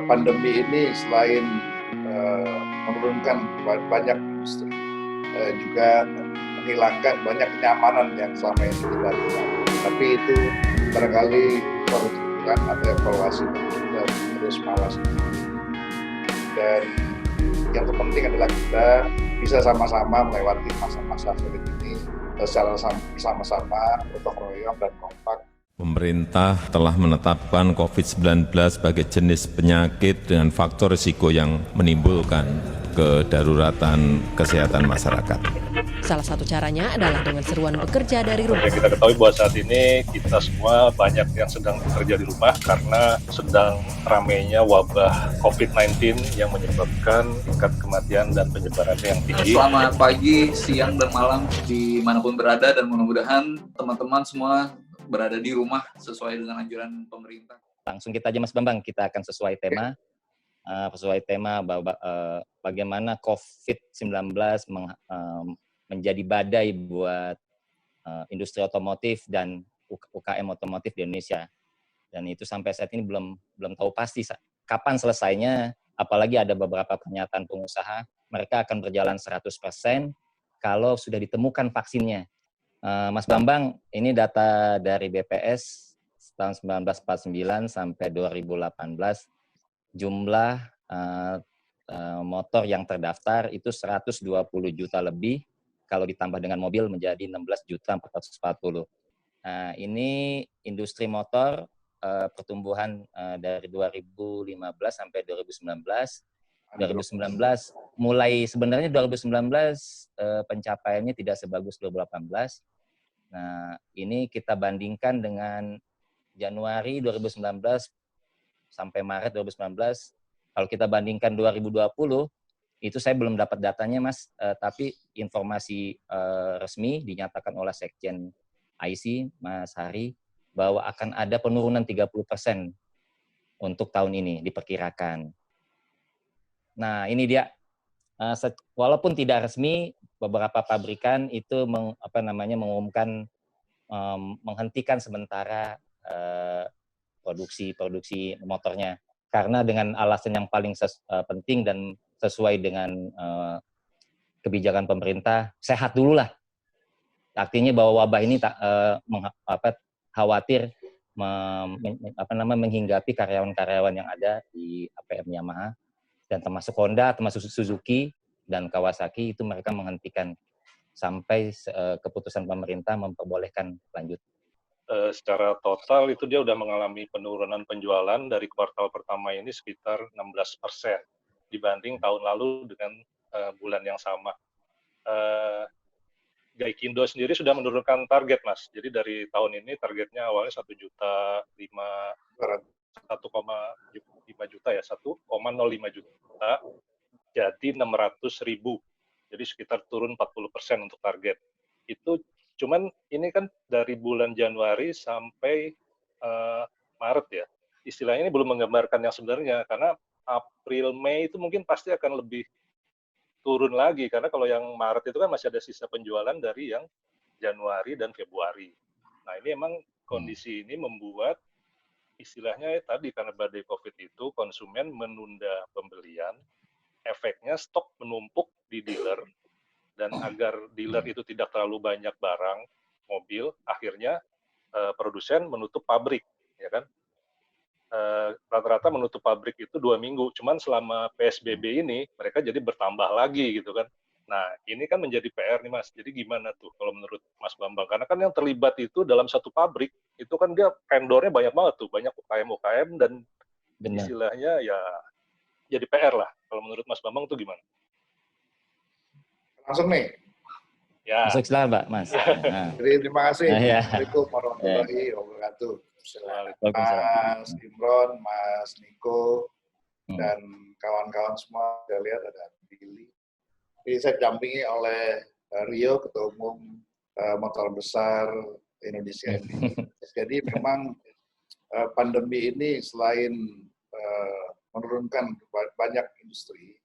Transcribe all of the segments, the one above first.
pandemi ini selain menurunkan banyak industri, juga menghilangkan banyak kenyamanan yang selama ini kita nikmati. Tapi itu barangkali perlu teguran atau evaluasi bagi kita untuk terus mawas diri. Dan yang terpenting adalah kita bisa sama-sama melewati masa-masa sulit ini secara bersama-sama, gotong royong dan kompak. Pemerintah telah menetapkan COVID-19 sebagai jenis penyakit dengan faktor risiko yang menimbulkan kedaruratan kesehatan masyarakat. Salah satu caranya adalah dengan seruan bekerja dari rumah. Kita ketahui bahwa saat ini kita semua banyak yang sedang bekerja di rumah karena sedang ramainya wabah COVID-19 yang menyebabkan tingkat kematian dan penyebarannya yang tinggi. Selamat pagi, siang, dan malam dimanapun berada, dan mudah-mudahan teman-teman semua berada di rumah sesuai dengan anjuran pemerintah. Langsung kita aja Mas Bambang, kita akan sesuai tema bagaimana COVID-19 menjadi badai buat industri otomotif dan UKM otomotif di Indonesia. Dan itu sampai saat ini belum tahu pasti kapan selesainya, apalagi ada beberapa pernyataan pengusaha, mereka akan berjalan 100% kalau sudah ditemukan vaksinnya. Mas Bambang, ini data dari BPS tahun 1949 sampai 2018, jumlah motor yang terdaftar itu 120 juta lebih, kalau ditambah dengan mobil menjadi 16.440. Nah, ini industri motor pertumbuhan dari 2015 sampai 2019. 2019 mulai sebenarnya 2019 pencapaiannya tidak sebagus 2018. Nah, ini kita bandingkan dengan Januari 2019 sampai Maret 2019. Kalau kita bandingkan 2020, itu saya belum dapat datanya, Mas, tapi informasi resmi dinyatakan oleh Sekjen IC, Mas Hari, bahwa akan ada penurunan 30% untuk tahun ini diperkirakan. Nah, ini dia, walaupun tidak resmi, beberapa pabrikan itu mengumumkan menghentikan sementara produksi motornya, karena dengan alasan yang paling penting dan sesuai dengan kebijakan pemerintah, sehat dulu lah. Artinya bahwa wabah ini khawatir menghinggapi karyawan-karyawan yang ada di APM Yamaha, dan termasuk Honda, termasuk Suzuki dan Kawasaki, itu mereka menghentikan sampai keputusan pemerintah memperbolehkan lanjut. Secara total itu dia udah mengalami penurunan penjualan dari kuartal pertama ini sekitar 16% dibanding tahun lalu dengan bulan yang sama. Gaikindo sendiri sudah menurunkan target, Mas. Jadi dari tahun ini targetnya awalnya 1,05 juta ya, 1,05 juta jadi 600.000. Jadi sekitar turun 40% untuk target. Itu cuman ini kan dari bulan Januari sampai Maret ya. Istilahnya ini belum menggambarkan yang sebenarnya, karena April, Mei itu mungkin pasti akan lebih turun lagi, karena kalau yang Maret itu kan masih ada sisa penjualan dari yang Januari dan Februari. Nah, ini emang kondisi ini membuat istilahnya tadi, karena badai COVID itu konsumen menunda pembelian, efeknya stok menumpuk di dealer, dan agar dealer itu tidak terlalu banyak barang mobil, akhirnya produsen menutup pabrik, ya kan? Rata-rata menutup pabrik itu 2 minggu, cuman selama PSBB ini mereka jadi bertambah lagi gitu kan. Nah, ini kan menjadi PR nih, Mas. Jadi gimana tuh kalau menurut Mas Bambang? Karena kan yang terlibat itu dalam satu pabrik, itu kan dia vendornya banyak banget tuh, banyak UKM-UKM, dan istilahnya ya jadi PR lah. Kalau menurut Mas Bambang tuh gimana? Langsung nih. Ya. Masuk silakan, Pak, Mas. Jadi terima kasih. Assalamualaikum warahmatullahi wabarakatuh. Mas Imron, Mas Niko, dan kawan-kawan semua, saya lihat ada Billy. Jadi saya didampingi oleh Rio, Ketua Umum Motor Besar Indonesia ini. Jadi memang pandemi ini selain menurunkan banyak industri,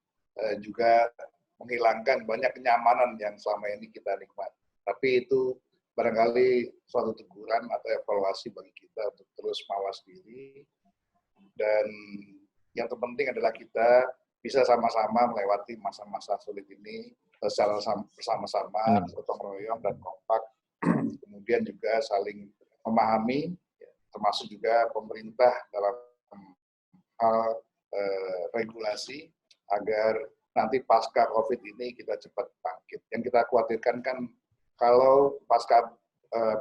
juga menghilangkan banyak kenyamanan yang selama ini kita nikmati. Tapi itu barangkali suatu teguran atau evaluasi bagi kita untuk terus mawas diri. Dan yang terpenting adalah kita bisa sama-sama melewati masa-masa sulit ini secara bersama-sama, gotong royong dan kompak, kemudian juga saling memahami, termasuk juga pemerintah dalam hal regulasi agar nanti pasca COVID ini kita cepat bangkit. Yang kita khawatirkan kan kalau pasca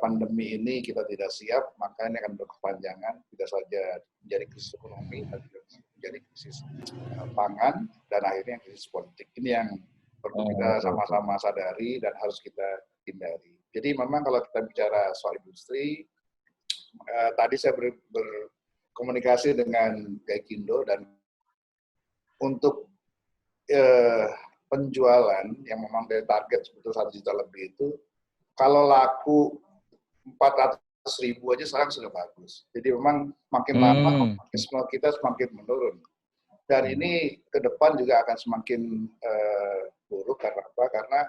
pandemi ini kita tidak siap, maka ini akan berkepanjangan, tidak saja menjadi krisis ekonomi, tapi juga menjadi krisis pangan, dan akhirnya krisis politik. Ini yang perlu kita sama-sama sadari dan harus kita hindari. Jadi memang kalau kita bicara soal industri, tadi saya berkomunikasi dengan Gaikindo, dan untuk penjualan yang memang dari target sebetulnya 1 juta lebih itu, kalau laku 400.000 aja sekarang sudah bagus. Jadi memang makin lama semua kita semakin menurun. Dan ini ke depan juga akan semakin buruk. Karena apa? Karena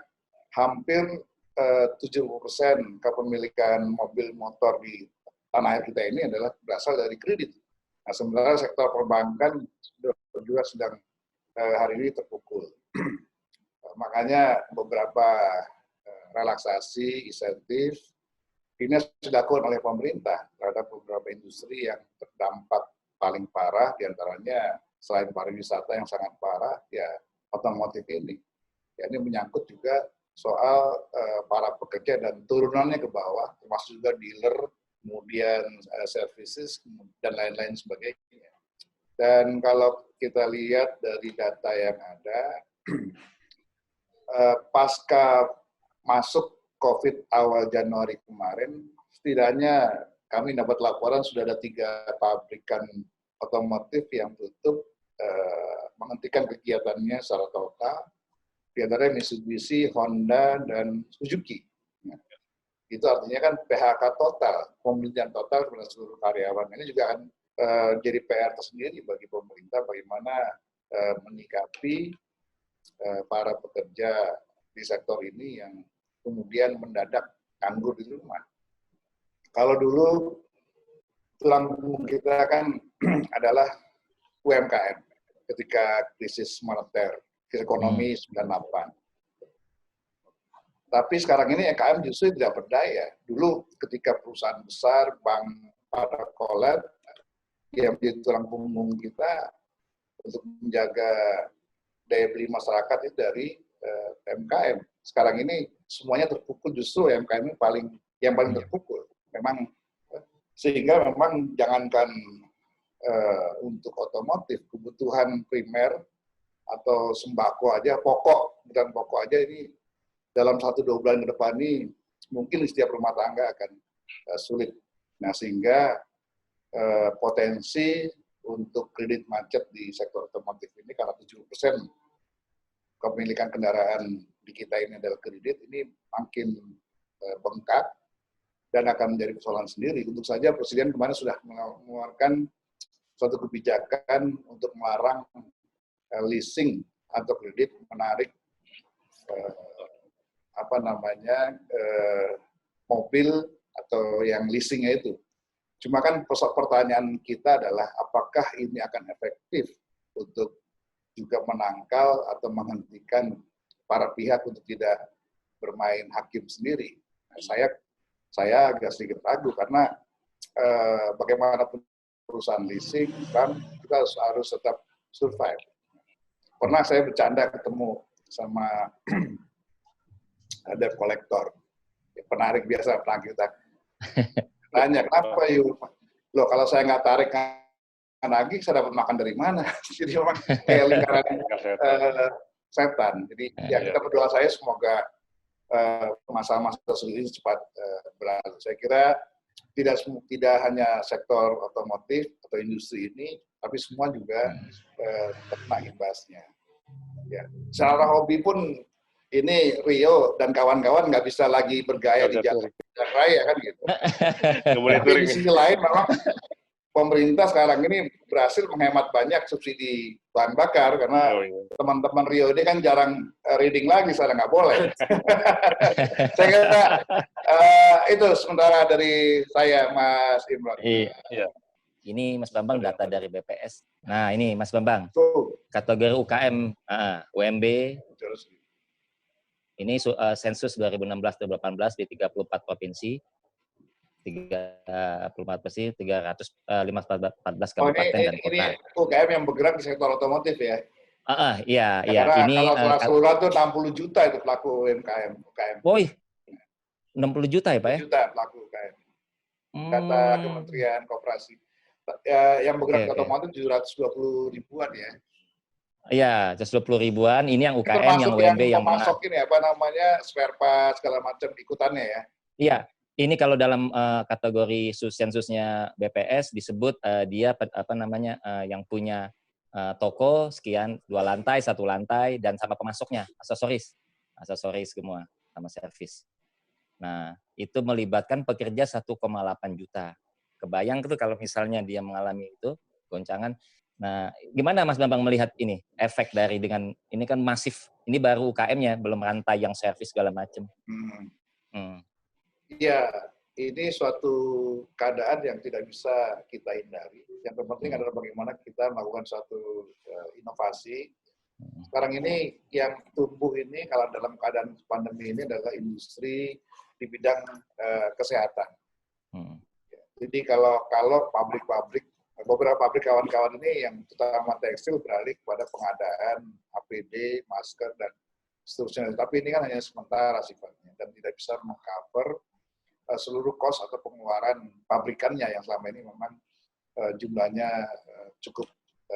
hampir 70% kepemilikan mobil motor di tanah air kita ini adalah berasal dari kredit. Nah, sementara sektor perbankan juga sedang hari ini terpukul. Makanya beberapa relaksasi, insentif, ini sudah dilakukan oleh pemerintah terhadap beberapa industri yang terdampak paling parah, diantaranya selain pariwisata yang sangat parah, ya otomotif ini. Ya, ini menyangkut juga soal para pekerja dan turunannya ke bawah, termasuk juga dealer, kemudian services, dan lain-lain sebagainya. Dan kalau kita lihat dari data yang ada, pasca masuk COVID awal Januari kemarin, setidaknya kami dapat laporan sudah ada 3 pabrikan otomotif yang tutup, menghentikan kegiatannya secara total, di antaranya Mitsubishi, Honda, dan Suzuki. Itu artinya kan PHK total, pemberhentian total kepada seluruh karyawan. Ini juga akan jadi PR tersendiri bagi pemerintah bagaimana menyikapi para pekerja di sektor ini yang kemudian mendadak nganggur di rumah. Kalau dulu tulang punggung kita kan adalah UMKM ketika krisis moneter, krisis ekonomi 98. Tapi sekarang ini UMKM justru tidak berdaya. Dulu ketika perusahaan besar, bank pada kolab, yang menjadi tulang punggung kita untuk menjaga daya beli masyarakat itu dari UMKM. Sekarang ini semuanya terpukul, justru UMKM ini yang paling terpukul. Memang sehingga memang jangankan untuk otomotif, kebutuhan primer atau sembako aja, kebutuhan pokok aja ini dalam 1-2 bulan ke depan ini mungkin di setiap rumah tangga akan sulit. Nah, sehingga potensi untuk kredit macet di sektor otomotif ini karena 70% kepemilikan kendaraan di kita ini adalah kredit, ini makin bengkak dan akan menjadi persoalan sendiri. Untuk saja Presiden kemarin sudah mengeluarkan suatu kebijakan untuk melarang leasing atau kredit menarik mobil atau yang leasingnya itu. Cuma kan pertanyaan kita adalah apakah ini akan efektif untuk juga menangkal atau menghentikan para pihak untuk tidak bermain hakim sendiri. Nah, saya agak sedikit ragu karena bagaimanapun perusahaan leasing, bank kita harus tetap survive. Pernah saya bercanda ketemu sama ada kolektor, penarik biasa, penagih utang. Tanya, kenapa yuk? Loh, kalau saya nggak tarik nagih, saya dapat makan dari mana? Jadi memang kayak lingkaran setan. Jadi ya kita berdoa saya semoga masa-masa sulit ini cepat berlalu. Saya kira tidak hanya sektor otomotif atau industri ini, tapi semua juga terkena imbasnya. Ya. Secara hobi pun ini Rio dan kawan-kawan nggak bisa lagi bergaya di jalan raya kan gitu. Tapi di sisi lain memang pemerintah sekarang ini berhasil menghemat banyak subsidi bahan bakar karena teman-teman Rio ini kan jarang reading lagi, saya nggak boleh. Saya kira itu sementara dari saya, Mas Imron. Iya. Ini Mas Bambang data dari BPS. Nah ini Mas Bambang, Tuh. kategori UKM, UMB, ini sensus 2016-2018 di 34 provinsi, 314 kabupaten dan kota. Ini UKM yang bergerak di sektor otomotif ya? Iya. Karena Ini kalau keseluruhan itu 60 juta itu pelaku UKM. Woi, 60 juta ya Pak ya? 60 juta pelaku UKM. Data Kementerian Koperasi. Yang bergerak otomotif 720 ribuan ya? Iya, 120 ribuan. Ini yang UKM, yang UMB, yang masuk ini apa namanya spare part segala macam ikutannya ya? Iya, ini kalau dalam kategori sensusnya BPS disebut dia apa namanya yang punya toko sekian 2 lantai, 1 lantai dan sama pemasoknya aksesoris semua sama servis. Nah itu melibatkan pekerja 1,8 juta. Kebayang tuh kalau misalnya dia mengalami itu goncangan. Nah, gimana Mas Bambang melihat ini efek dari dengan ini kan masif, ini baru UKM-nya, belum rantai yang servis segala macam. Iya, ini suatu keadaan yang tidak bisa kita hindari. Yang terpenting adalah bagaimana kita melakukan suatu inovasi. Sekarang ini yang tumbuh ini kalau dalam keadaan pandemi ini adalah industri di bidang kesehatan. Jadi kalau pabrik-pabrik, beberapa pabrik kawan-kawan ini yang terutama tekstil beralih kepada pengadaan APD, masker, dan seterusnya. Tapi ini kan hanya sementara sifatnya dan tidak bisa meng-cover seluruh cost atau pengeluaran pabrikannya yang selama ini memang jumlahnya cukup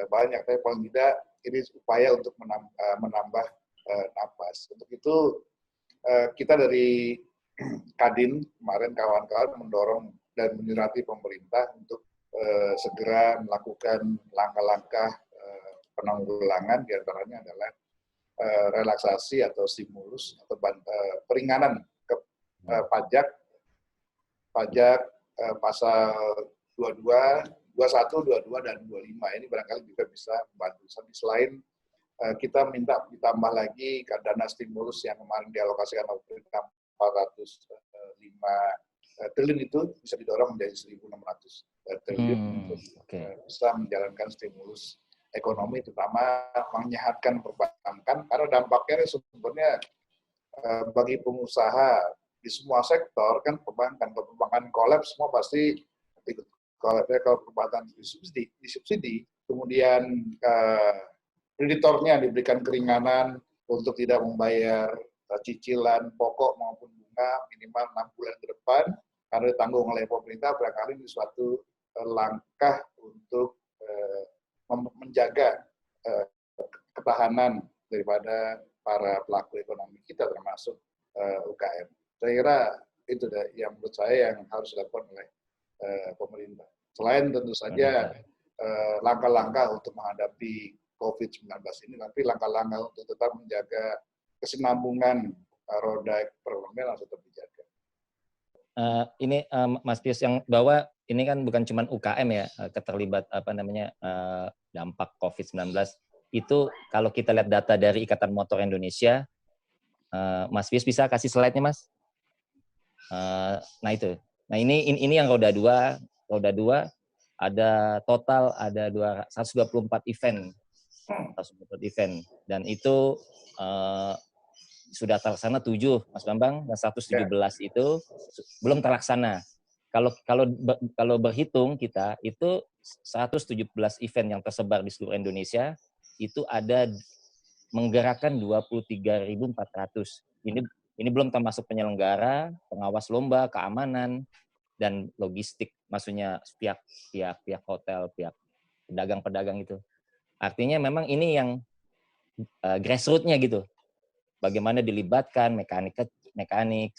banyak. Tapi paling tidak ini upaya untuk menambah napas. Untuk itu kita dari Kadin kemarin kawan-kawan mendorong dan menyurati pemerintah untuk segera melakukan langkah-langkah penanggulangan, diantaranya adalah relaksasi atau stimulus atau peringanan ke pajak pasal 22, 21, 22, dan 25. Ini barangkali juga bisa membantu. Selain kita minta ditambah lagi dana stimulus yang kemarin dialokasikan oleh pemerintah 405 triliun itu bisa didorong menjadi 1.600 triliun untuk bisa menjalankan stimulus ekonomi, terutama menyehatkan perbankan, karena dampaknya sebenarnya bagi pengusaha di semua sektor kan perbankan kolaps semua pasti ikut kolaps. Kalau perbankan disubsidi, kemudian kreditornya diberikan keringanan untuk tidak membayar cicilan pokok maupun bunga minimal 6 bulan ke depan karena ditanggung oleh pemerintah, barangkali ini suatu langkah untuk menjaga ketahanan daripada para pelaku ekonomi kita termasuk UKM. Saya kira itu yang menurut saya yang harus dilakukan oleh pemerintah. Selain tentu saja langkah-langkah untuk menghadapi COVID-19 ini, tapi langkah-langkah untuk tetap menjaga kesinambungan roda perekonomian harus tetap dijaga. Ini Mas Pius yang bahwa ini kan bukan cuma UKM ya keterlibat dampak COVID-19 itu. Kalau kita lihat data dari Ikatan Motor Indonesia, Mas Pius bisa kasih slide-nya Mas? Nah itu, ini yang roda 2 ada total ada 124 event dan itu sudah terlaksana 7 Mas Bambang, dan 117 itu belum terlaksana. Kalau berhitung kita itu 117 event yang tersebar di seluruh Indonesia itu ada menggerakkan 23.400. Ini belum termasuk penyelenggara, pengawas lomba, keamanan, dan logistik, maksudnya pihak hotel, pihak pedagang-pedagang itu. Artinya memang ini yang grassroots-nya gitu. Bagaimana dilibatkan mekanik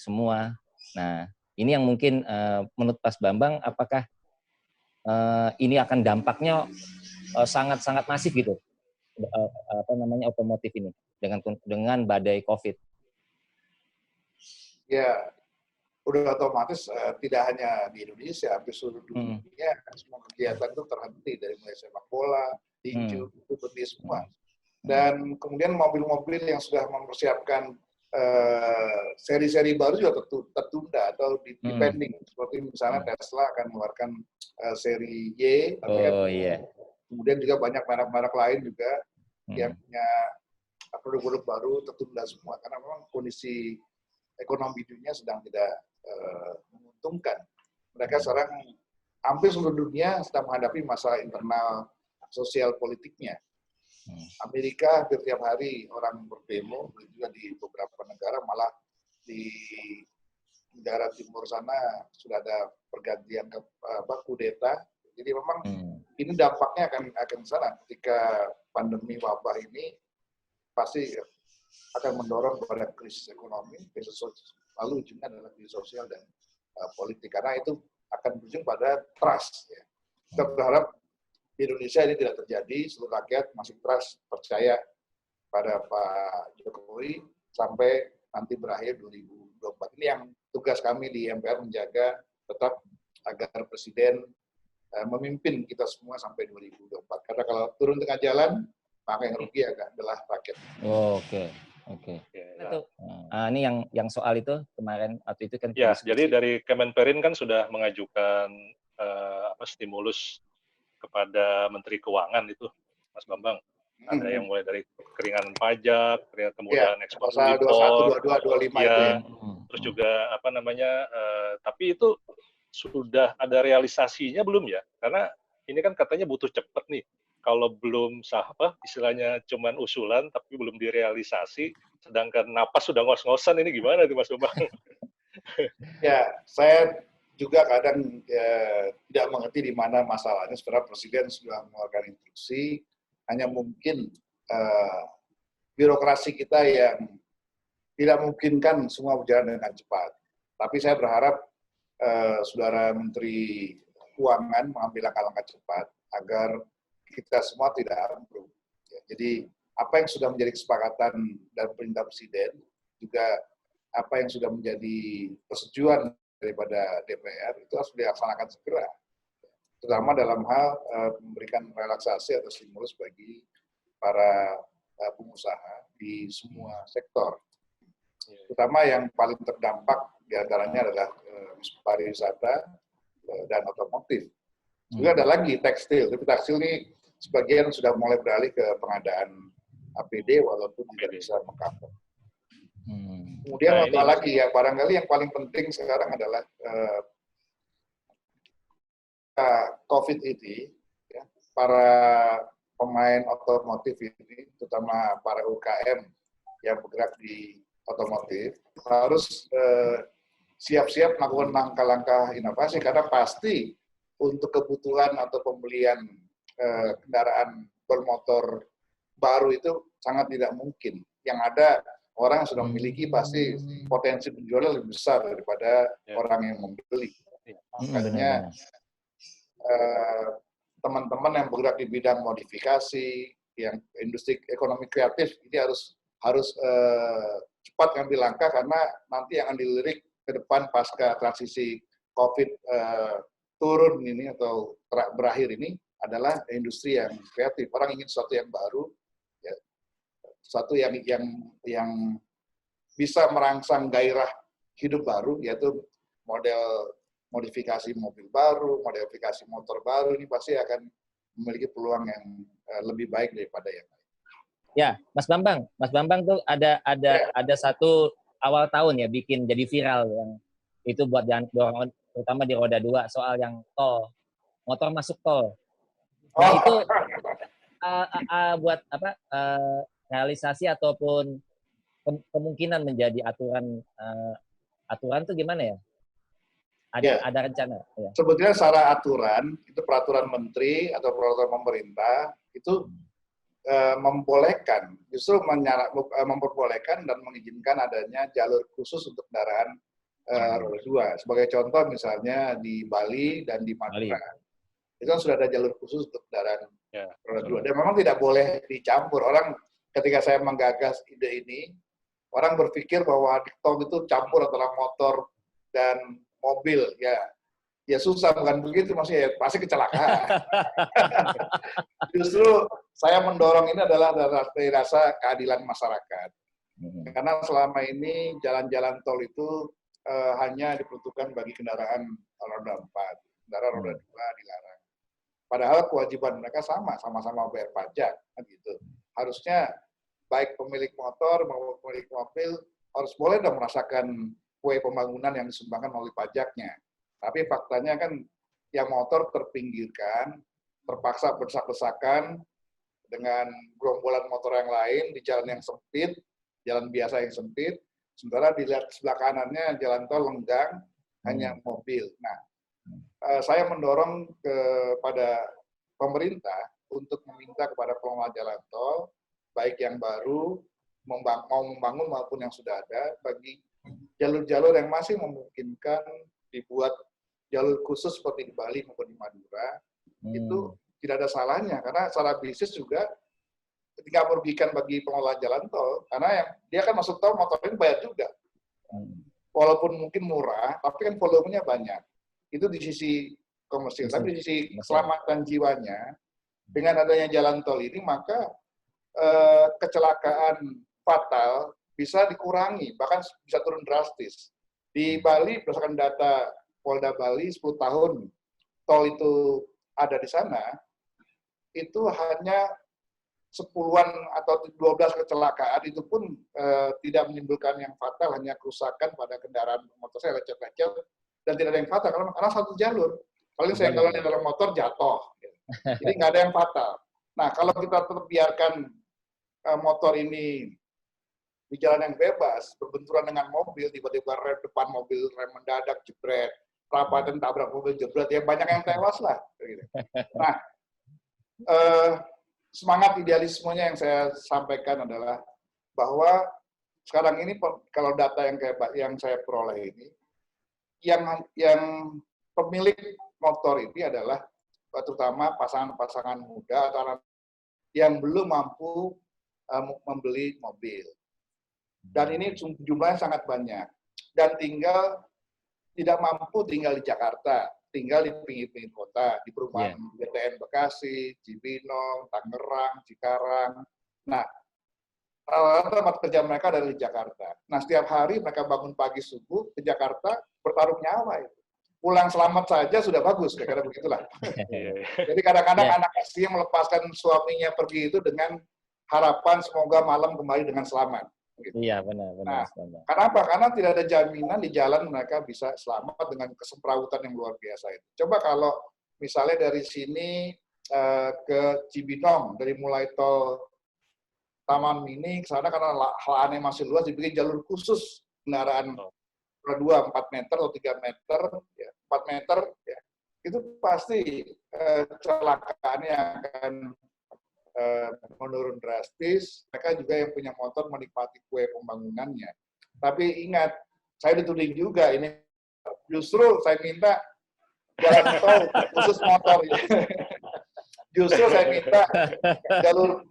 semua. Nah, ini yang mungkin menurut Mas Bambang, apakah ini akan dampaknya sangat-sangat masif gitu, otomotif ini dengan badai COVID? Ya, udah otomatis tidak hanya di Indonesia, hampir seluruh dunia semua kegiatan itu terhenti, dari mulai sepak bola, tinju, itu berhenti semua. Dan kemudian mobil-mobil yang sudah mempersiapkan seri-seri baru juga tertunda atau depending. Seperti misalnya Tesla akan mengeluarkan seri Y, tapi kan kemudian juga banyak merek-merek lain juga yang punya produk-produk baru tertunda semua karena memang kondisi ekonomi dunia sedang tidak menguntungkan. Mereka sekarang hampir seluruh dunia sedang menghadapi masalah internal sosial politiknya. Amerika hampir tiap hari orang berdemo, juga di beberapa negara, malah di negara timur sana sudah ada pergantian kudeta. Jadi memang ini dampaknya akan sana. Ketika pandemi wabah ini pasti akan mendorong kepada krisis ekonomi, lalu ujungnya adalah krisis sosial dan politik. Karena itu akan berujung pada trust. Ya. Kita berharap di Indonesia ini tidak terjadi, seluruh rakyat masih trust, percaya pada Pak Jokowi sampai nanti berakhir 2024. Ini yang tugas kami di MPR menjaga tetap agar Presiden memimpin kita semua sampai 2024. Karena kalau turun tengah jalan, maka yang rugi adalah rakyat. Oke. Ini yang soal itu kemarin waktu itu kan. Ya, jadi dari Kemenperin kan sudah mengajukan stimulus kepada Menteri Keuangan itu, Mas Bambang. Ada yang mulai dari keringanan pajak, kemudian ekspor impor, 21, 22, 25 ya, itu ya. Terus juga tapi itu sudah ada realisasinya belum ya? Karena ini kan katanya butuh cepat nih. Kalau belum istilahnya cuman usulan tapi belum direalisasi, sedangkan napas sudah ngos-ngosan, ini gimana nih Mas Bambang? Ya, saya juga kadang tidak mengerti di mana masalahnya. Sebenarnya Presiden sudah mengeluarkan instruksi, hanya mungkin birokrasi kita yang tidak memungkinkan semua berjalan dengan cepat. Tapi saya berharap Saudara Menteri Keuangan mengambil langkah-langkah cepat agar kita semua tidak ambruk. Jadi apa yang sudah menjadi kesepakatan dan perintah Presiden, juga apa yang sudah menjadi persetujuan daripada DPR itu harus dilaksanakan segera, terutama dalam hal memberikan relaksasi atau stimulus bagi para pengusaha di semua sektor, terutama yang paling terdampak diantaranya adalah pariwisata dan otomotif. Juga ada lagi tekstil, tapi tekstil ini sebagian sudah mulai beralih ke pengadaan APD walaupun tidak bisa meng-cover. Kemudian apa lagi ya, barangkali yang paling penting sekarang adalah COVID ini, ya, para pemain otomotif ini, terutama para UKM yang bergerak di otomotif, harus siap-siap melakukan langkah-langkah inovasi, karena pasti untuk kebutuhan atau pembelian kendaraan bermotor baru itu sangat tidak mungkin. Yang ada orang yang sudah memiliki pasti potensi penjualan lebih besar daripada orang yang membeli. Makanya teman-teman yang bergerak di bidang modifikasi, yang industri ekonomi kreatif ini harus cepat ngambil langkah, karena nanti yang akan dilirik ke depan pasca transisi COVID turun ini atau berakhir ini adalah industri yang kreatif. Orang ingin sesuatu yang baru, ya, sesuatu yang bisa merangsang gairah hidup baru, yaitu model modifikasi mobil baru, modifikasi motor baru, ini pasti akan memiliki peluang yang lebih baik daripada yang lain. Ya, Mas Bambang tuh ada satu awal tahun ya bikin jadi viral yang itu buat dorong terutama di roda 2 soal yang tol, motor masuk tol. Nah, itu buat realisasi ataupun kemungkinan menjadi aturan tuh gimana ya? Ada rencana? Ya. Sebetulnya secara aturan, itu peraturan menteri atau peraturan pemerintah itu membolehkan, justru memperbolehkan dan mengizinkan adanya jalur khusus untuk kendaraan roda 2. Sebagai contoh misalnya di Bali dan di Madura. Itu kan sudah ada jalur khusus untuk kendaraan roda 2. Dan memang tidak boleh dicampur. Orang ketika saya menggagas ide ini, orang berpikir bahwa di tol itu campur antara motor dan mobil. Ya susah, bukan begitu, maksudnya pasti kecelakaan. Justru saya mendorong ini adalah dari rasa keadilan masyarakat. Karena selama ini jalan-jalan tol itu hanya diperuntukkan bagi kendaraan roda 4, kendaraan roda 2 dilarang. Padahal kewajiban mereka sama-sama bayar pajak, kan gitu. Harusnya baik pemilik motor maupun pemilik mobil harus boleh dong merasakan kue pembangunan yang disumbangkan melalui pajaknya. Tapi faktanya kan yang motor terpinggirkan, terpaksa berdesak-desakan dengan gerombolan motor yang lain di jalan yang sempit, jalan biasa yang sempit, sementara dilihat sebelah kanannya jalan tol lenggang, hanya mobil. Nah, saya mendorong kepada pemerintah untuk meminta kepada pengelola jalan tol, baik yang baru, mau membangun maupun yang sudah ada, bagi jalur-jalur yang masih memungkinkan dibuat jalur khusus seperti di Bali maupun di Madura, itu tidak ada salahnya, karena secara bisnis juga ketika merugikan bagi pengelola jalan tol, karena yang dia kan masuk tol motor ini bayar juga. Walaupun mungkin murah, tapi kan volumenya banyak. Itu di sisi komersil, tapi di sisi keselamatan jiwanya, dengan adanya jalan tol ini, maka kecelakaan fatal bisa dikurangi, bahkan bisa turun drastis. Di Bali, berdasarkan data Polda Bali, 10 tahun tol itu ada di sana, itu hanya 10-an atau 12 kecelakaan, itu pun tidak menimbulkan yang fatal, hanya kerusakan pada kendaraan motor saya lecet-lecet, dan tidak ada yang fatal, karena satu jalur. Paling saya kalau di dalam motor jatuh. Jadi nggak ada yang fatal. Nah, kalau kita tetap biarkan motor ini di jalan yang bebas, berbenturan dengan mobil, tiba-tiba rem depan mobil, rem mendadak, jebret, perapatan tabrak mobil, jebret, ya banyak yang tewas lah. Nah, semangat idealismenya yang saya sampaikan adalah bahwa sekarang ini kalau data yang saya peroleh ini, yang pemilik motor ini adalah terutama pasangan-pasangan muda atau anak yang belum mampu membeli mobil. Dan ini jumlahnya sangat banyak. Dan tidak mampu tinggal di Jakarta, tinggal di pinggir-pinggir kota, di perumahan BTN Bekasi, Cibinong, Tangerang, Cikarang. Nah, rata-rata tempat kerja mereka dari Jakarta. Nah, setiap hari mereka bangun pagi subuh ke Jakarta, bertaruh nyawa itu. Pulang selamat saja sudah bagus, kira-kira begitulah. Jadi kadang-kadang anak istri yang melepaskan suaminya pergi itu dengan harapan semoga malam kembali dengan selamat. Gitu. Iya, benar. Nah, kenapa? Karena tidak ada jaminan di jalan mereka bisa selamat dengan kesemrawutan yang luar biasa itu. Coba kalau misalnya dari sini ke Cibinong, dari mulai tol Taman Mini ke sana, karena lahannya masih luas, dibikin jalur khusus kendaraan roda 2, 4 meter atau 3 meter, ya, 4 meter, ya, itu pasti kecelakaannya akan menurun drastis. Mereka juga yang punya motor menikmati kue pembangunannya. Tapi ingat, saya dituding juga ini. Justru saya minta jalan tol khusus motor. Justru saya minta jalur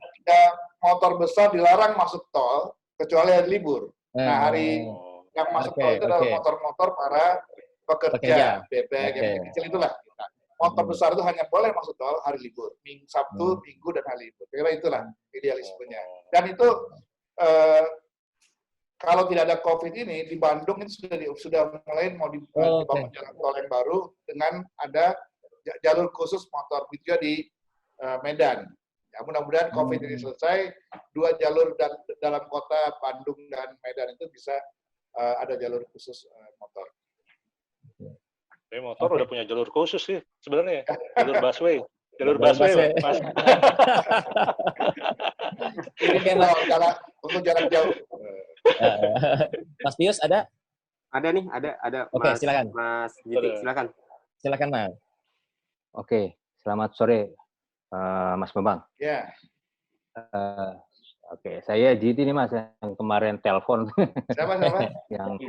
motor besar dilarang masuk tol kecuali hari libur. Nah, hari yang masuk tol itu adalah motor-motor para pekerja, bebek, yang kecil itulah. Motor besar itu hanya boleh masuk tol hari libur, Sabtu, Minggu, dan hari libur. Kira itulah idealismenya. Dan itu kalau tidak ada COVID ini, di Bandung ini sudah mulai mau dibangun jalan tol yang baru dengan ada jalur khusus motor juga di Medan. Ya, mudah-mudahan COVID ini selesai, 2 jalur dalam kota Bandung dan Medan itu bisa ada jalur khusus motor. Motor udah punya jalur khusus sih sebenarnya, jalur busway, Mas. Ini untuk jarak jauh. Mas Pius ada? Ada nih, ada. Oke, silakan. Mas Jiti, silakan. Silakan, Mas. Oke, selamat sore, Mas Bambang. Ya. Oke, saya Jiti nih Mas, yang kemarin telepon. Siapa? Yang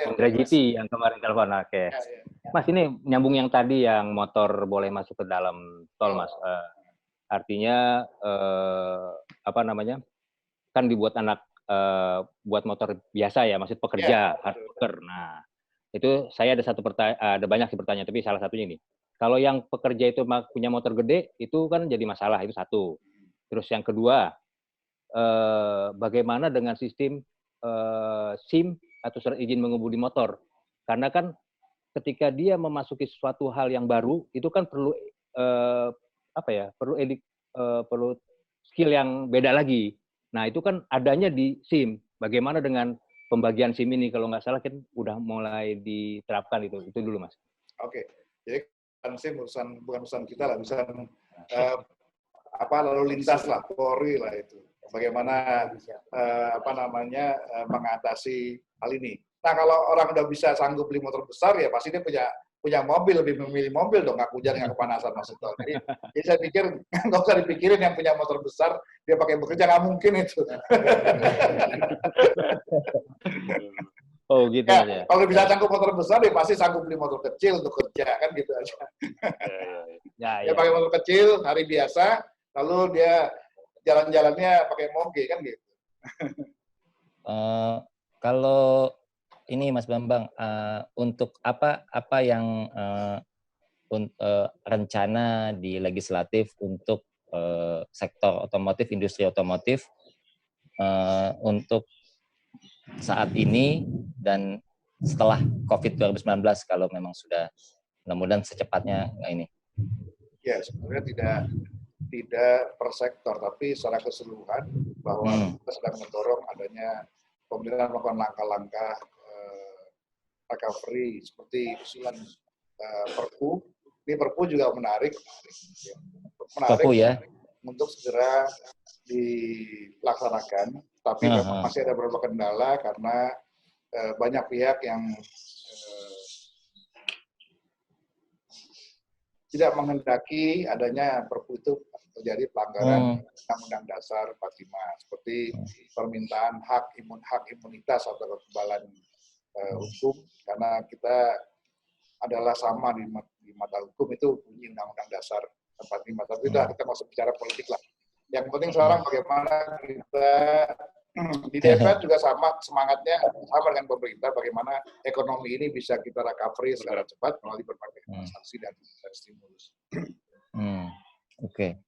Indra Jiti yang kemarin telepon. Oke. Ya. Mas, ini nyambung yang tadi yang motor boleh masuk ke dalam tol, Mas. Artinya apa namanya? Kan dibuat buat motor biasa ya, maksud pekerja, hard worker. Nah, itu saya ada banyak pertanyaan, tapi salah satunya ini. Kalau yang pekerja itu punya motor gede, itu kan jadi masalah, itu satu. Terus yang kedua, bagaimana dengan sistem SIM atau surat izin mengemudi motor. Karena kan ketika dia memasuki suatu hal yang baru, itu kan perlu perlu skill yang beda lagi. Nah, itu kan adanya di SIM. Bagaimana dengan pembagian SIM ini? Kalau nggak salah kan udah mulai diterapkan itu. Itu dulu, Mas. Oke. Jadi kan SIM bukan urusan kita lah, urusan lalu lintas lah, Polri lah itu. Bagaimana mengatasi hal ini. Nah, kalau orang udah bisa sanggup beli motor besar, ya pasti dia punya mobil, lebih memilih mobil dong, nggak hujan, nggak kepanasan maksudnya. Jadi saya pikir nggak usah dipikirin yang punya motor besar dia pakai bekerja, nggak mungkin itu. Oh gitu ya. Kalau bisa sanggup motor besar, dia pasti sanggup beli motor kecil untuk kerja, kan gitu aja. Dia pakai motor kecil hari biasa, lalu dia jalan-jalannya pakai moge, kan gitu. Kalau ini Mas Bambang, untuk apa yang rencana di legislatif untuk sektor otomotif, industri otomotif untuk saat ini dan setelah COVID 2019 kalau memang sudah mudah-mudahan secepatnya ini. Ya, sebenarnya tidak per sektor, tapi secara keseluruhan bahwa kita sedang mendorong adanya pemerintah melakukan langkah-langkah recovery seperti usulan Perpu. Ini Perpu juga menarik Perpu, ya, untuk segera dilaksanakan, tapi memang masih ada beberapa kendala karena banyak pihak yang tidak menghendaki adanya Perpu itu terjadi pelanggaran Undang-Undang Dasar 45, seperti permintaan hak imunitas atau kekebalan hukum, karena kita adalah sama di mata hukum, itu bunyi Undang-Undang Dasar 45. Tapi kita masuk bicara politik lah. Yang penting sekarang bagaimana kita di DPR juga sama semangatnya sama dengan pemerintah, bagaimana ekonomi ini bisa kita recovery secara cepat melalui berbagai sanksi dan stimulus. Oke.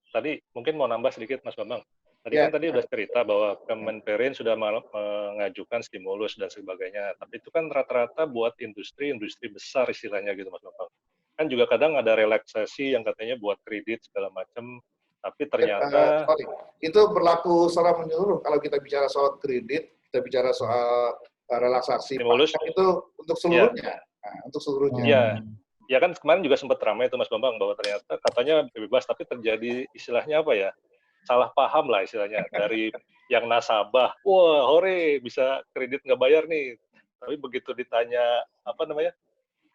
Tadi mungkin mau nambah sedikit, Mas Bambang. Kan tadi udah cerita bahwa Kemenperin sudah mengajukan stimulus dan sebagainya. Tapi itu kan rata-rata buat industri besar istilahnya gitu, Mas Bambang. Kan juga kadang ada relaksasi yang katanya buat kredit segala macam. Tapi ternyata itu berlaku secara menyeluruh. Kalau kita bicara soal kredit, kita bicara soal relaksasi stimulus itu untuk seluruhnya. Nah, untuk seluruhnya. Iya. Ya kan kemarin juga sempat ramai itu Mas Bambang bahwa ternyata katanya bebas, tapi terjadi istilahnya apa ya? Salah paham lah istilahnya dari yang nasabah, wah hore bisa kredit nggak bayar nih. Tapi begitu ditanya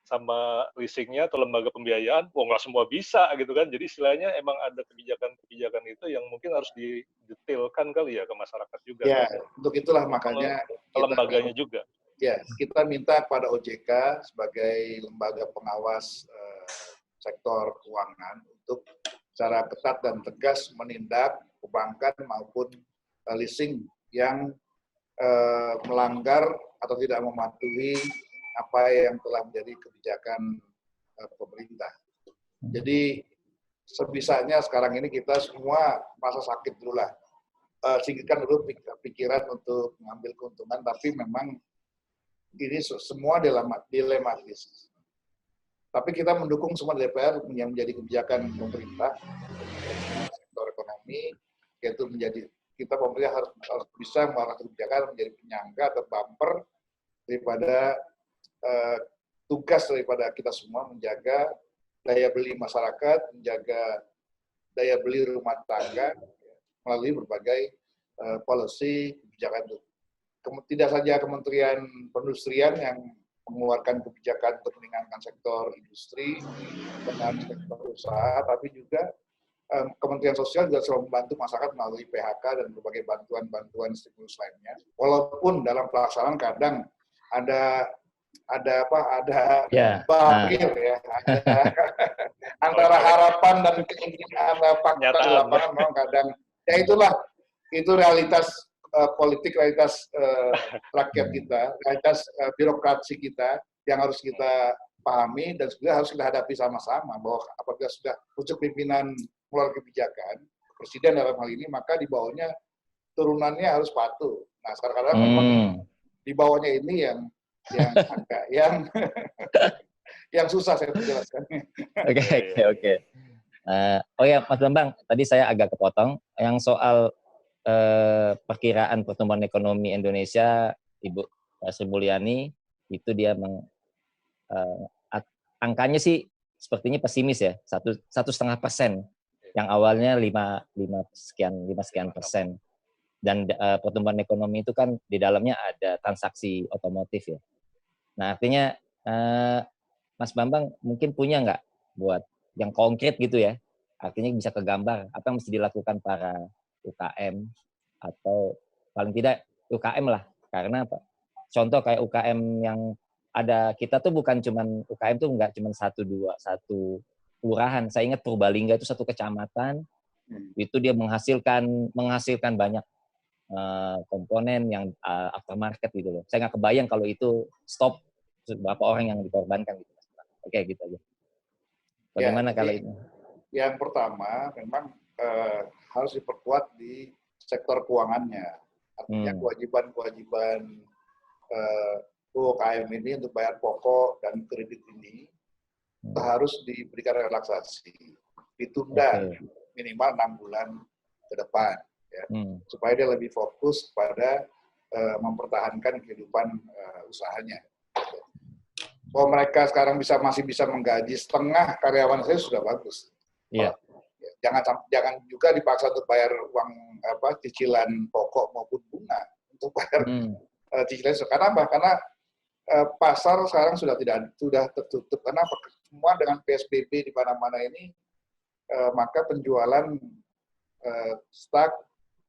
sama leasingnya atau lembaga pembiayaan, wah nggak semua bisa gitu kan. Jadi istilahnya emang ada kebijakan itu yang mungkin harus didetailkan kali ya ke masyarakat juga. Ya, untuk itulah makanya lembaganya juga. Ya, kita minta kepada OJK sebagai lembaga pengawas sektor keuangan untuk secara ketat dan tegas menindak perbankan maupun leasing yang melanggar atau tidak mematuhi apa yang telah menjadi kebijakan pemerintah. Jadi sebisanya sekarang ini kita semua masa sakit dulu lah. Singkirkan dulu pikiran untuk mengambil keuntungan, tapi memang ini semua dilematis. Tapi kita mendukung semua DPR yang menjadi kebijakan pemerintah sektor ekonomi, yaitu kita pemerintah harus bisa mengarahkan kebijakan menjadi penyangga atau bumper daripada tugas daripada kita semua menjaga daya beli masyarakat, menjaga daya beli rumah tangga melalui berbagai policy kebijakan itu. Tidak saja Kementerian Perindustrian yang mengeluarkan kebijakan untuk meningkatkan sektor industri dengan sektor usaha, tapi juga Kementerian Sosial juga selalu membantu masyarakat melalui PHK dan berbagai bantuan stimulus lainnya. Walaupun dalam pelaksanaan kadang ada bakir ya, antara harapan dan keinginan fakta di lapangan memang kadang ya itu realitas politik, realitas rakyat kita, realitas birokrasi kita yang harus kita pahami dan juga harus kita hadapi sama-sama bahwa apabila sudah pucuk pimpinan mengeluarkan kebijakan, presiden dalam hal ini, maka di bawahnya turunannya harus patuh. Nah, sekarang memang di bawahnya ini yang agak yang susah saya menjelaskannya. Oke. Oh ya, Mas Bambang, tadi saya agak kepotong. Yang soal perkiraan pertumbuhan ekonomi Indonesia, Ibu Sri Mulyani, itu dia angkanya sih sepertinya pesimis ya, 1,5%. Yang awalnya 5 sekian persen. Dan pertumbuhan ekonomi itu kan di dalamnya ada transaksi otomotif ya. Nah, artinya Mas Bambang mungkin punya nggak buat yang konkret gitu ya, artinya bisa kegambar apa yang mesti dilakukan para UKM atau paling tidak UKM lah, karena apa? Contoh kayak UKM yang ada, kita tuh bukan cuman UKM tuh nggak cuman satu kelurahan. Saya ingat Purbalingga itu satu kecamatan, itu dia menghasilkan banyak komponen yang aftermarket gitu loh. Saya nggak kebayang kalau itu stop, berapa orang yang dikorbankan gitu. Oke, gitu aja. Bagaimana kalau itu? Yang pertama, memang harus diperkuat di sektor keuangannya. Artinya kewajiban UKM ini untuk bayar pokok dan kredit ini harus diberikan relaksasi, ditunda minimal 6 bulan ke depan, ya, supaya dia lebih fokus pada mempertahankan kehidupan usahanya. Kalau mereka sekarang masih bisa menggaji setengah karyawan saya sudah bagus. Iya. Jangan juga dipaksa untuk bayar uang cicilan pokok maupun bunga untuk bayar cicilan. Karena apa? Karena pasar sekarang sudah tertutup. Karena semua dengan PSBB di mana-mana ini, maka penjualan stuck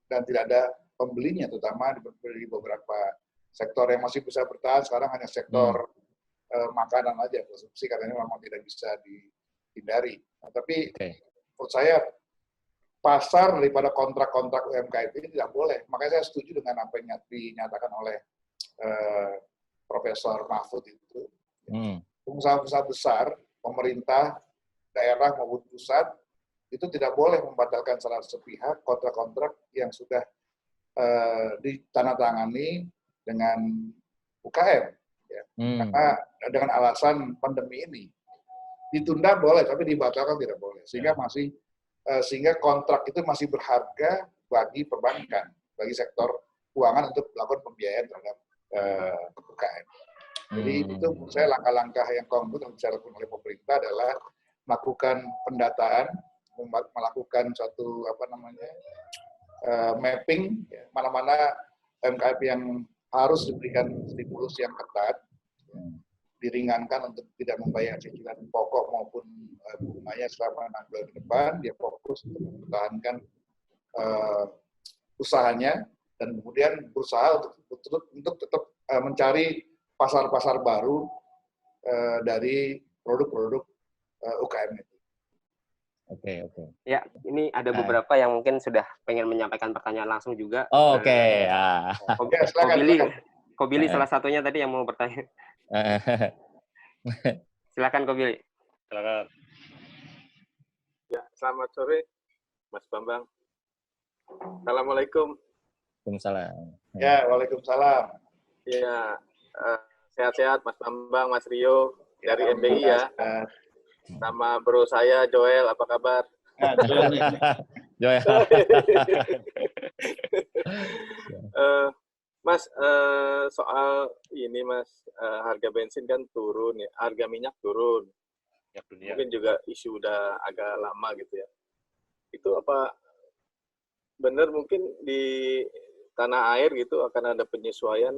dan tidak ada pembelinya, terutama di beberapa sektor yang masih bisa bertahan. Sekarang hanya sektor makanan aja, konsumsi, karena ini memang tidak bisa dihindari. Nah, tapi menurut saya pasar daripada kontrak-kontrak UMKM ini tidak boleh. Makanya saya setuju dengan apa yang dinyatakan oleh Profesor Mahfud itu. Pengusaha-pengusaha besar, pemerintah, daerah maupun pusat, itu tidak boleh membatalkan secara sepihak kontrak-kontrak yang sudah ditandatangani dengan UKM. Ya. Karena dengan alasan pandemi ini. Ditunda boleh, tapi dibatalkan tidak boleh. Sehingga kontrak itu masih berharga bagi perbankan, bagi sektor keuangan untuk melakukan pembiayaan terhadap UKM. Jadi itu menurut saya langkah-langkah yang konkret yang bisa dilakukan oleh pemerintah adalah melakukan pendataan, melakukan suatu mapping, ya, mana-mana UMKM yang harus diberikan stimulus yang ketat, diringankan untuk tidak membayar cicilan pokok maupun bunganya selama 6 bulan ke depan, dia fokus untuk mempertahankan usahanya dan kemudian berusaha untuk tetap mencari pasar-pasar baru dari produk-produk UKM itu. Oke. Ya, ini ada beberapa yang mungkin sudah pengen menyampaikan pertanyaan langsung juga. Silakan. Ko Billy salah satunya tadi yang mau bertanya. Silakan Ko Billy. Silakan. Ya, selamat sore Mas Bambang. Assalamualaikum. Waalaikumsalam. Ya, waalaikumsalam. Ya, sehat-sehat Mas Bambang, Mas Rio dari MBI ya. Sama bro saya Joel, apa kabar? Joel. Mas, soal ini Mas, harga bensin kan turun ya, harga minyak turun. Mungkin juga isu udah agak lama gitu ya. Itu apa benar mungkin di tanah air gitu akan ada penyesuaian?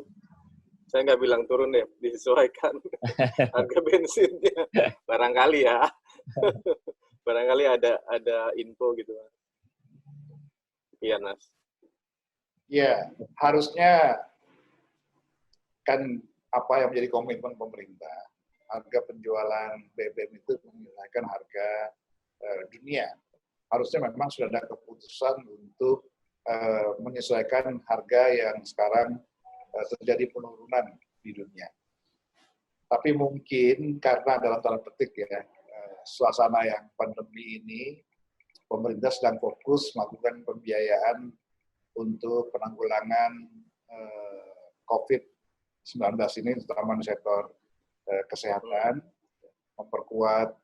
Saya nggak bilang turun deh, disesuaikan harga bensinnya. Barangkali ya. Barangkali ada info gitu. Iya, Mas. Ya, harusnya kan apa yang menjadi komitmen pemerintah, harga penjualan BBM itu menyesuaikan harga dunia. Harusnya memang sudah ada keputusan untuk menyesuaikan harga yang sekarang terjadi penurunan di dunia. Tapi mungkin karena dalam tanda petik ya, suasana yang pandemi ini pemerintah sedang fokus melakukan pembiayaan untuk penanggulangan COVID-19 ini, terutama di sektor kesehatan, memperkuat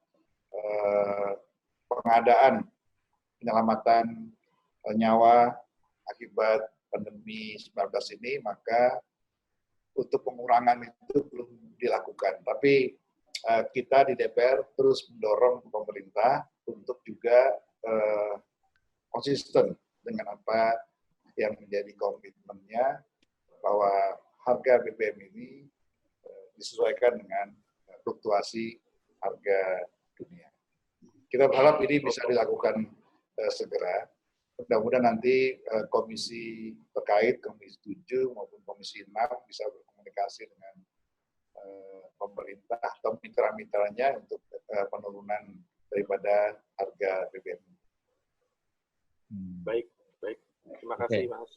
pengadaan penyelamatan nyawa akibat pandemi 19 ini, maka untuk pengurangan itu belum dilakukan. Tapi kita di DPR terus mendorong pemerintah untuk juga konsisten dengan apa yang menjadi komitmennya, bahwa harga BBM ini disesuaikan dengan fluktuasi harga dunia. Kita berharap ini bisa dilakukan segera. Mudah-mudahan nanti komisi terkait, komisi 7 maupun komisi 6 bisa berkomunikasi dengan pemerintah atau mitra-mitranya untuk penurunan daripada harga BBM. Baik. Terima kasih, Mas.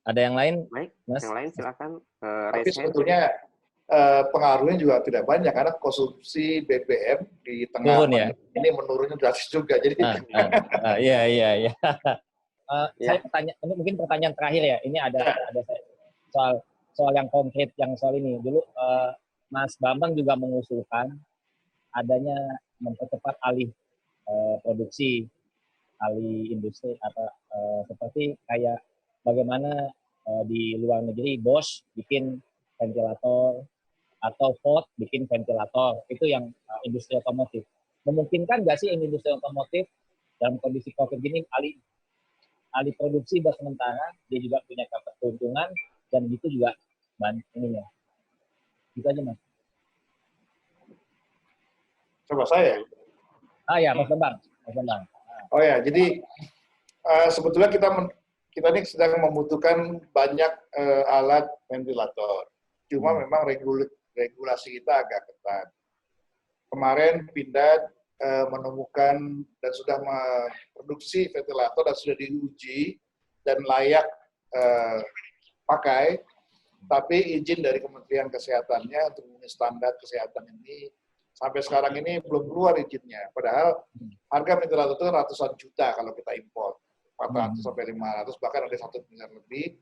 Ada yang lain? Baik, Mas? yang lain silakan. Tapi sebetulnya pengaruhnya juga tidak banyak, karena konsumsi BBM di tengah ini menurunnya drastis juga. Jadi iya. Saya ini mungkin pertanyaan terakhir ya. Ini ada soal yang konkret, yang soal ini. Dulu Mas Bambang juga mengusulkan adanya mempercepat alih produksi, alih industri, atau seperti kayak bagaimana di luar negeri Bosch bikin ventilator atau Ford bikin ventilator, itu yang industri otomotif. Memungkinkan nggak sih industri otomotif dalam kondisi COVID gini alih produksi buat sementara, dia juga punya keuntungan, dan gitu juga ininya. Gitu aja, Mas. coba saya. Ya, Mas Bambang. Oh ya, jadi sebetulnya kita ini sedang membutuhkan banyak alat ventilator. Cuma memang regulasi kita agak ketat. Kemarin Pindad menemukan dan sudah memproduksi ventilator dan sudah diuji dan layak pakai, tapi izin dari Kementerian Kesehatannya untuk memenuhi standar kesehatan ini sampai sekarang ini belum keluar izinnya. Padahal harga ventilator itu ratusan juta kalau kita impor, 400 sampai 500, bahkan ada 1 miliar lebih.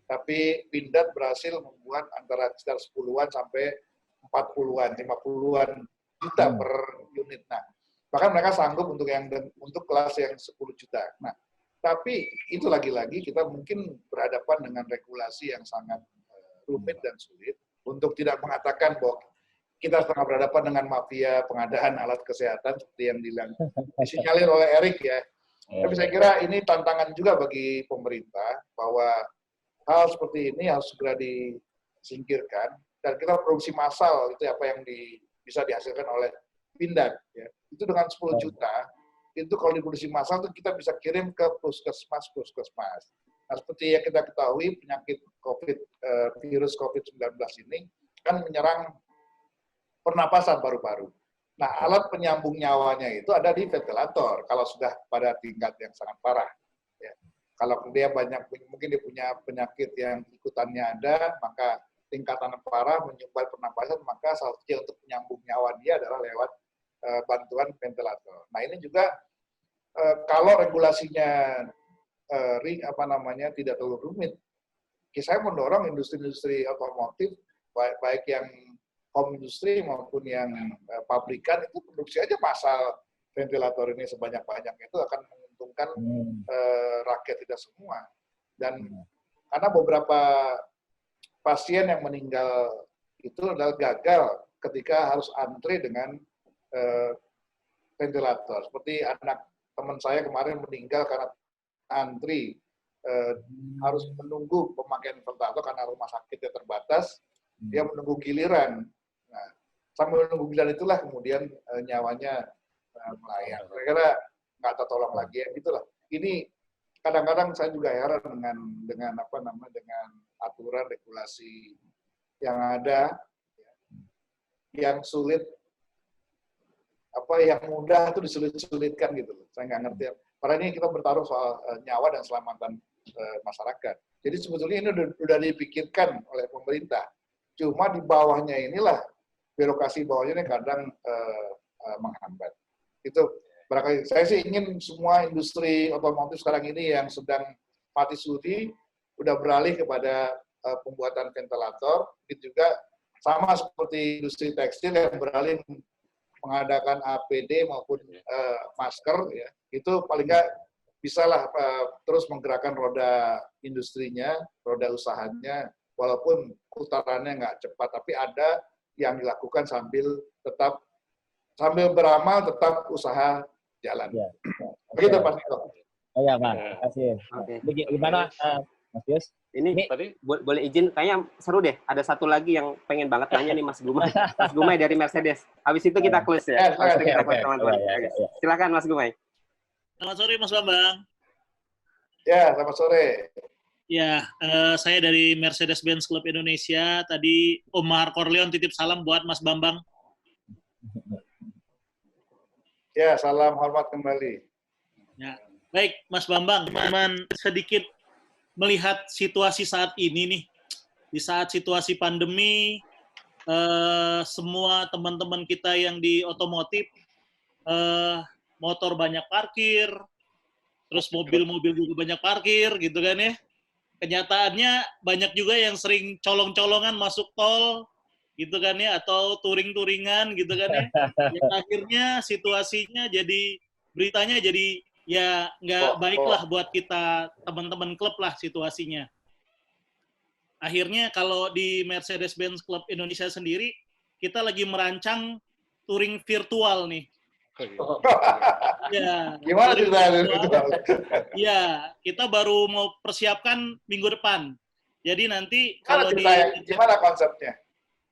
Tapi Pindad berhasil membuat antara sekitar 10-an sampai 40-an, 50-an juta per unit. Nah, bahkan mereka sanggup untuk kelas yang 10 juta. Nah, tapi itu lagi-lagi kita mungkin berhadapan dengan regulasi yang sangat rumit dan sulit, untuk tidak mengatakan bahwa kita sedang berhadapan dengan mafia pengadaan alat kesehatan seperti yang disinyalir oleh Erik ya. Tapi saya kira ini tantangan juga bagi pemerintah, bahwa hal seperti ini harus segera disingkirkan, dan kita produksi massal itu apa yang bisa dihasilkan oleh Pindad ya. Itu dengan 10 juta, itu kalau diproduksi massal itu kita bisa kirim ke puskesmas. Nah, seperti yang kita ketahui, penyakit virus COVID-19 ini kan menyerang pernapasan paru-paru. Nah, alat penyambung nyawanya itu ada di ventilator kalau sudah pada tingkat yang sangat parah. Ya. Kalau dia mungkin dia punya penyakit yang ikutannya ada, maka tingkatan parah menyumbat pernapasan, maka salah satu untuk menyambung nyawa dia adalah lewat bantuan ventilator. Nah, ini juga kalau regulasinya tidak terlalu rumit, saya mendorong industri-industri otomotif baik yang home industry maupun yang pabrikan itu produksi aja massal ventilator ini sebanyak-banyaknya, itu akan menguntungkan rakyat kita semua. Dan karena beberapa pasien yang meninggal itu adalah gagal ketika harus antri dengan ventilator. Seperti anak teman saya kemarin meninggal karena antri, harus menunggu pemakaian ventilator karena rumah sakitnya terbatas, dia menunggu giliran. Nah, sambil menunggu giliran itulah kemudian nyawanya melayang. Kira-kira nggak tertolong lagi ya, gitulah. Ini kadang-kadang saya juga heran dengan aturan regulasi yang ada, yang sulit, yang mudah itu disulit-sulitkan gitu. Saya nggak ngerti. Karena ini kita bertaruh soal nyawa dan keselamatan masyarakat. Jadi sebetulnya ini sudah dipikirkan oleh pemerintah. Cuma di bawahnya inilah, birokrasi bawahnya ini kadang menghambat. Itu barangkali saya sih ingin semua industri otomotif sekarang ini yang sedang mati suri udah beralih kepada pembuatan ventilator, itu juga sama seperti industri tekstil yang beralih mengadakan APD maupun masker, ya, itu paling nggak bisalah terus menggerakkan roda industrinya, roda usahanya, walaupun putarannya nggak cepat, tapi ada yang dilakukan sambil beramal, tetap usaha jalan. Ya. Begitu Pak Niko. Oh ya, Pak. Terima kasih. Oke. Gimana, Mas Yus? Ini Tadi boleh izin, kayaknya seru deh. Ada satu lagi yang pengen banget nanya nih Mas Gumay. Mas Gumay dari Mercedes. Habis itu kita close ya. Habis itu kita close teman-teman. Silakan Mas Gumay. Selamat sore Mas Bambang. Ya, selamat sore. Ya, saya dari Mercedes-Benz Club Indonesia. Tadi Omar Corleon titip salam buat Mas Bambang. Ya, salam hormat kembali. Ya, baik Mas Bambang, teman sedikit melihat situasi saat ini nih. Di saat situasi pandemi, semua teman-teman kita yang di otomotif, motor banyak parkir, terus mobil-mobil juga banyak parkir, gitu kan ya. Kenyataannya banyak juga yang sering colong-colongan masuk tol, gitu kan ya, atau touring-touringan, gitu kan ya. Yang akhirnya situasinya jadi, beritanya jadi ya nggak baik lah buat kita, teman-teman klub lah situasinya. Akhirnya kalau di Mercedes-Benz Club Indonesia sendiri, kita lagi merancang touring virtual nih. Ya, gimana ceritanya? Ya, kita baru mau persiapkan minggu depan. Jadi nanti gimana konsepnya?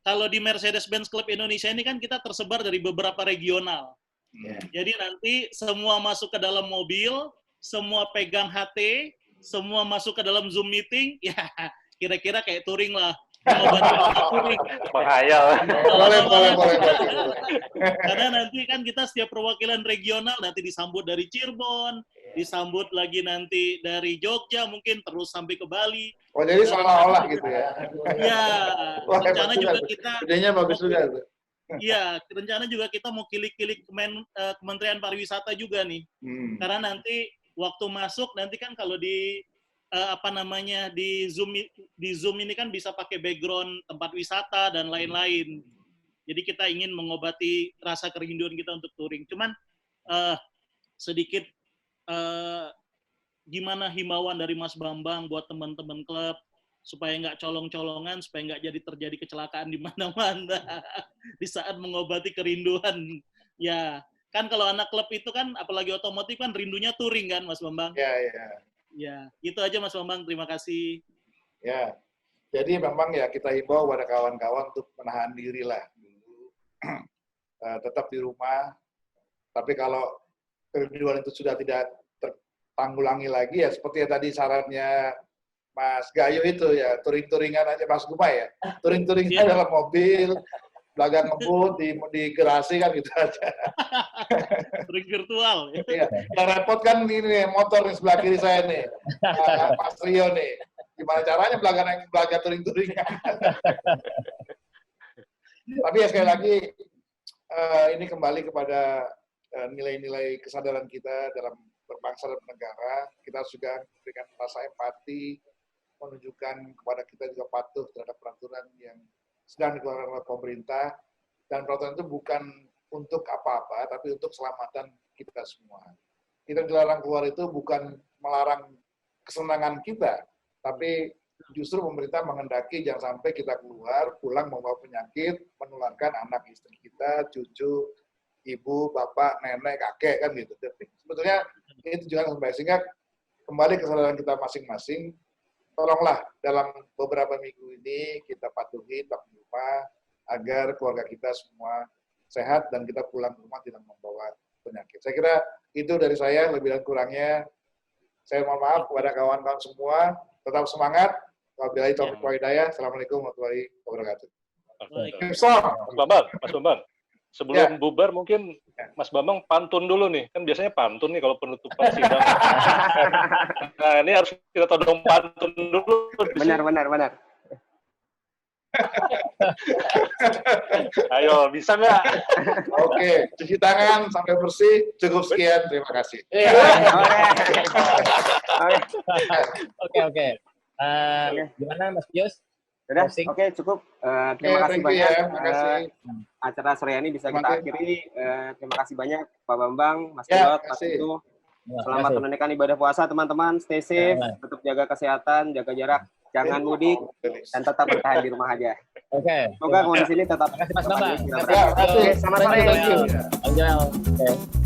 Kalau di Mercedes-Benz Club Indonesia ini kan kita tersebar dari beberapa regional. Jadi nanti semua masuk ke dalam mobil, semua pegang HT, semua masuk ke dalam Zoom meeting, ya kira-kira kayak touring lah. Menghayal. Boleh. Karena nanti kan kita setiap perwakilan regional nanti disambut dari Cirebon, disambut lagi nanti dari Jogja, mungkin terus sampai ke Bali. Oh, jadi seolah-olah gitu ya? Iya, rencana juga kita... Idenya bagus juga. Iya, rencana juga kita mau kilik-kilik Kementerian Pariwisata juga nih. Karena nanti waktu masuk, nanti kan kalau di di Zoom ini kan bisa pakai background tempat wisata dan lain-lain. Jadi kita ingin mengobati rasa kerinduan kita untuk touring. Cuman sedikit gimana himbauan dari Mas Bambang buat teman-teman klub supaya nggak colong-colongan, supaya nggak jadi terjadi kecelakaan di mana-mana di saat mengobati kerinduan. Ya, kan kalau anak klub itu kan, apalagi otomotif kan rindunya touring kan, Mas Bambang? Ya, itu aja Mas Bambang. Terima kasih. Ya, jadi memang ya kita himbau pada kawan-kawan untuk menahan diri lah dulu, tetap di rumah. Tapi kalau kerinduan itu sudah tidak tertanggulangi lagi, ya seperti yang tadi sarannya Mas Gayo itu ya, touring-touringan aja, Mas Gumay ya, touring-touringan dalam mobil, belakang ngebut, di garasi kan gitu aja. Touring virtual. Iya. Yang repot kan ini motor di sebelah kiri saya nih, Mas Rio nih. Gimana caranya belakang touring-touringan? Tapi ya sekali lagi, ini kembali kepada nilai-nilai kesadaran kita dalam berbangsa dan bernegara. Kita juga memberikan rasa empati, menunjukkan kepada kita juga patuh terhadap peraturan yang sedang dikeluarkan oleh pemerintah, dan peraturan itu bukan untuk apa-apa, tapi untuk keselamatan kita semua. Kita dilarang keluar itu bukan melarang kesenangan kita, tapi justru pemerintah menghendaki jangan sampai kita keluar, pulang membawa penyakit, menularkan anak istri kita, cucu, ibu, bapak, nenek, kakek, kan gitu. Tapi sebetulnya ini tujuan sampai, sehingga kembali kesadaran kita masing-masing. Tolonglah dalam beberapa minggu ini kita patuhi tetap di rumah agar keluarga kita semua sehat dan kita pulang ke rumah tidak membawa penyakit. Saya kira itu dari saya, lebih dan kurangnya. Saya mohon maaf kepada kawan-kawan semua, tetap semangat. Wabillahi taufiq wal hidayah. Assalamualaikum warahmatullahi wabarakatuh. Mas Bambang, sebelum bubar mungkin Mas Bambang pantun dulu nih. Kan biasanya pantun nih kalau penutupan sidang. Nah, ini harus kita todong pantun dulu. Benar. Ayo, bisa nggak? Oke, cuci tangan sampai bersih. Cukup sekian, terima kasih. Oke. Gimana Mas Pius? Sudah, oke, cukup. Terima kasih banyak. Acara sore ini bisa kita akhiri. Terima kasih banyak Pak Bambang, Mas Pilot, Mas Itu. Selamat menunaikan ibadah puasa teman-teman. Stay safe, tetap jaga kesehatan, jaga jarak, jangan mudik, dan tetap bertahan di rumah aja. Oke. Semoga kondisi ini tetap. Terima kasih Mas Bambang. Selamat sore. Thank you.